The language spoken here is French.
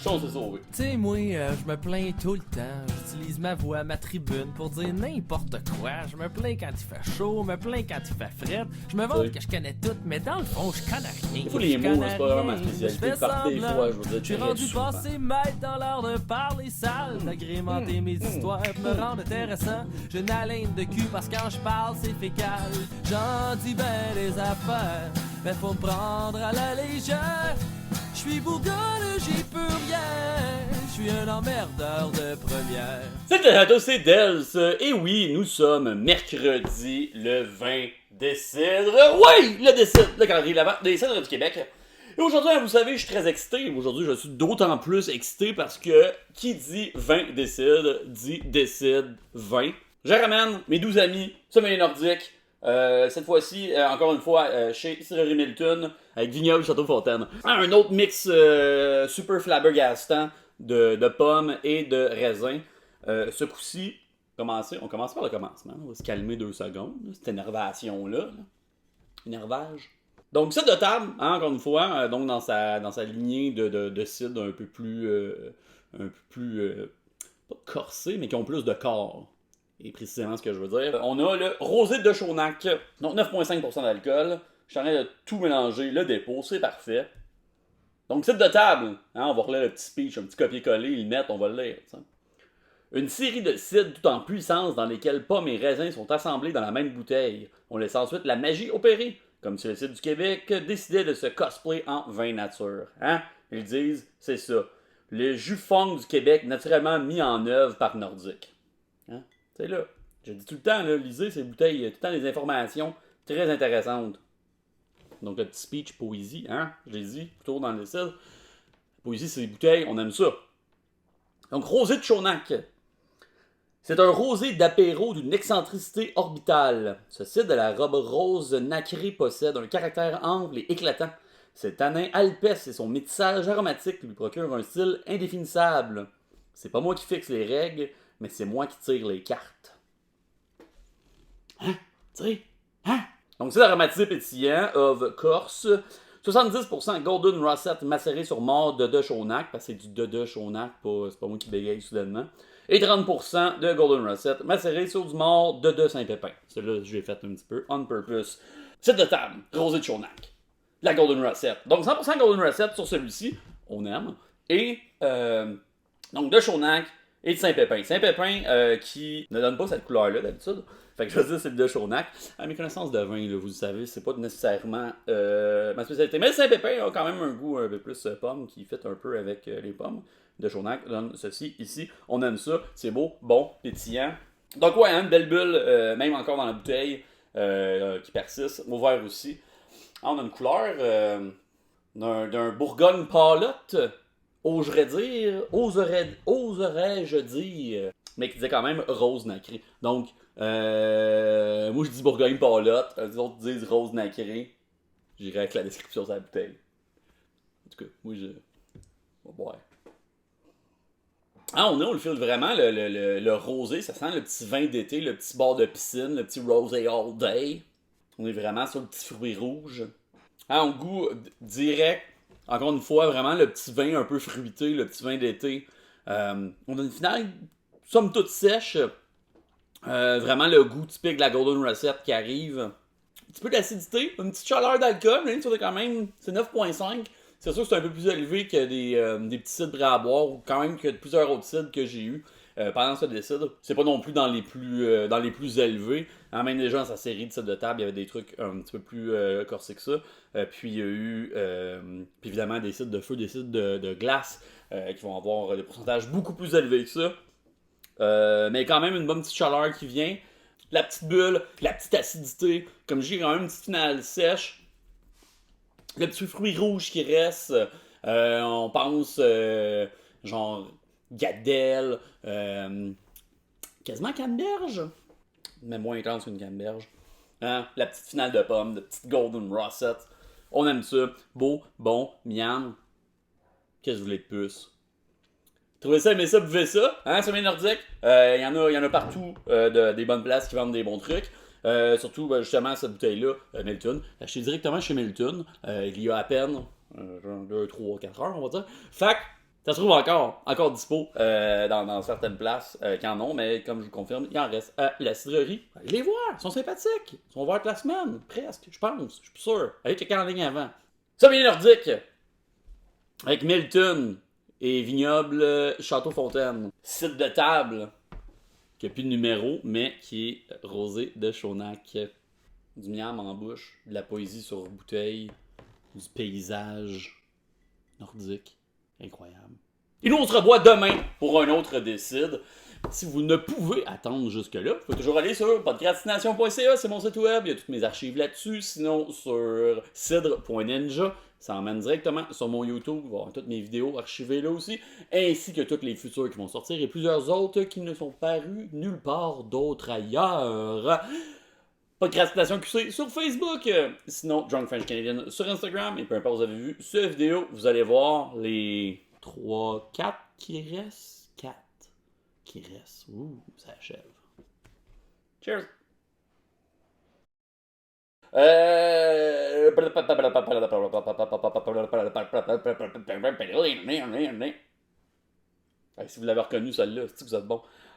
chose s'est sauvé. Tu sais, moi, je me plains tout le temps. J'utilise ma voix, ma tribune pour dire n'importe quoi. Je me plains quand il fait chaud, je me plains quand il fait frais. Je me vante que je connais tout, mais dans le fond, je connais rien. Il faut les mots, c'est pas vraiment ma spécialité. Par des fois, je veux dire, je suis rendu passé maître dans l'art de parler sale, d'agrémenter mes histoires, me rendre intéressant. J'ai une haleine de cul parce que quand je parle, c'est fécal. J'en dis ben des affaires, mais faut me prendre à la légère. Je suis bourgogne, j'y peux rien. Je suis un emmerdeur de première. Salut à tous, c'est Dels. Et oui, nous sommes mercredi le 20 décembre. Oui, le décide, le calendrier de l'Avent des Cèdres du Québec. Et aujourd'hui, vous savez, je suis très excité. Aujourd'hui, je suis d'autant plus excité parce que qui dit 20 décide 20. Je ramène mes 12 amis, sommeliers nordiques. Cette fois-ci, encore une fois, chez Cidrerie Milton, avec Vignoble Château-Fontaine. Un autre mix super flabbergastant de pommes et de raisins. Ce coup-ci, on commence par le commencement. On va se calmer 2 secondes. Cette énervation-là. Énervage. Donc, cidre de table, hein, encore une fois, donc dans sa lignée de cidre un peu plus pas corsé, mais qui ont plus de corps. Et précisément ce que je veux dire. On a le rosé de Chaunac, donc 9,5% d'alcool. Je suis en train de tout mélanger, le dépôt, c'est parfait. Donc, cidre de table, hein, on va relire le petit speech, un petit copier-coller, ils le mettent, on va le lire. T'sais. Une série de cidres tout en puissance dans lesquels pommes et raisins sont assemblés dans la même bouteille. On laisse ensuite la magie opérer, comme si le cidre du Québec décidait de se cosplay en vin nature. Hein? Ils disent, c'est ça. Le jus fond du Québec naturellement mis en œuvre par Nordique. Hein? C'est là. Je dis tout le temps, là, lisez ces bouteilles, il y a tout le temps des informations très intéressantes. Donc, le petit speech poésie, hein, je l'ai dit, plutôt dans le cidre. Poésie, c'est des bouteilles, on aime ça. Donc, rosé de Chaunac. C'est un rosé d'apéro d'une excentricité orbitale. Ce cidre de la robe rose nacrée possède un caractère ample et éclatant. Cet tanin alpestre et son métissage aromatique lui procurent un style indéfinissable. C'est pas moi qui fixe les règles, mais c'est moi qui tire les cartes. Hein? Tu sais? Hein? Donc, c'est aromatisé pétillant, of Corse. 70% Golden Rosette macéré sur mort de Chaunac, parce que c'est du de Chaunac, c'est pas moi qui bégaye soudainement. Et 30% de Golden Rosette macéré sur du mort de Saint-Pépin. Celui-là, je l'ai fait un petit peu on purpose. Cidre de table, rosé de Chaunac. La Golden Rosette. Donc, 100% Golden Rosette sur celui-ci, on aime. Et, donc, de Chaunac et de Saint-Pépin. Saint-Pépin qui ne donne pas cette couleur-là d'habitude. Fait que je veux dire, c'est le de Chaunac. À mes connaissances de vin, là, vous le savez, c'est pas nécessairement ma spécialité. Mais le Saint-Pépin a quand même un goût un peu plus pomme qui fit un peu avec les pommes. De Chaunac donne ceci ici. On aime ça. C'est beau, bon, pétillant. Donc, ouais, hein, une belle bulle, même encore dans la bouteille, qui persiste. Au verre aussi. Ah, on a une couleur d'un Bourgogne pâlotte, oserais-je dire, mais qui disait quand même rose nacré. Donc, moi je dis Bourgogne pâlotte, les autres disent rose nacré. J'irai avec la description de la bouteille. En tout cas, moi je. On va boire. Ah, on le file vraiment, le rosé, ça sent le petit vin d'été, le petit bord de piscine, le petit rosé all day. On est vraiment sur le petit fruit rouge. Ah, on goût direct. Encore une fois, vraiment le petit vin un peu fruité, le petit vin d'été. On a une finale, somme toute sèche. Vraiment le goût typique de la Golden Rosette qui arrive. Un petit peu d'acidité, une petite chaleur d'alcool, mais quand même, c'est 9,5. C'est sûr que c'est un peu plus élevé que des petits cidres à boire, ou quand même que plusieurs autres cidres que j'ai eu pendant ce décide. C'est pas non plus dans les plus élevés. Hein, même déjà dans sa série de cidres de table, il y avait des trucs un petit peu plus corsés que ça. Puis il y a eu puis évidemment des cidres de feu, des cidres de glace qui vont avoir des pourcentages beaucoup plus élevés que ça. Mais quand même une bonne petite chaleur qui vient. La petite bulle, la petite acidité. Comme j'ai quand même une petite finale sèche. Le petit fruit rouge qui reste. On pense genre gadelle, quasiment canneberge. Mais moins intense qu'une canneberge. Hein? La petite finale de pommes, de petite Golden Rosette. On aime ça. Beau, bon, miam. Qu'est-ce que vous voulez de plus? Trouvez ça, aimez ça, buvez ça. Hein, sommeil nordique. Il y en a partout des bonnes places qui vendent des bons trucs. Surtout, justement, cette bouteille-là, Milton. Achetez directement chez Milton. Il y a à peine 2, 3, 4 heures, on va dire. Fait Ça se trouve encore dispo dans certaines places qui en ont, mais comme je vous confirme, il en reste à la cidrerie. Allez les voir, ils sont sympathiques. Ils sont ouverts toute la semaine, presque, je pense, je suis plus sûr. Allez checker en ligne avant. Sommelier nordique, avec Milton et Vignoble Château-Fontaine. Site de table, qui n'a plus de numéro, mais qui est rosé de Chaunac. Du miam en bouche, de la poésie sur bouteille, du paysage nordique. Incroyable. Et nous, on se revoit demain pour un autre décide. Si vous ne pouvez attendre jusque-là, il faut toujours aller sur podcastination.ca, c'est mon site web, il y a toutes mes archives là-dessus. Sinon, sur cidre.ninja, ça emmène directement sur mon YouTube, il va y avoir toutes mes vidéos archivées là aussi, ainsi que toutes les futures qui vont sortir et plusieurs autres qui ne sont parues nulle part d'autre ailleurs. Podcastination QC sur Facebook, sinon Drunk French Canadian sur Instagram, et peu importe où vous avez vu cette vidéo, vous allez voir les 3, 4 qui restent. 4 qui restent. Ouh, ça achève. Cheers! Si vous l'avez reconnu, celle-là, c'est que vous êtes bon.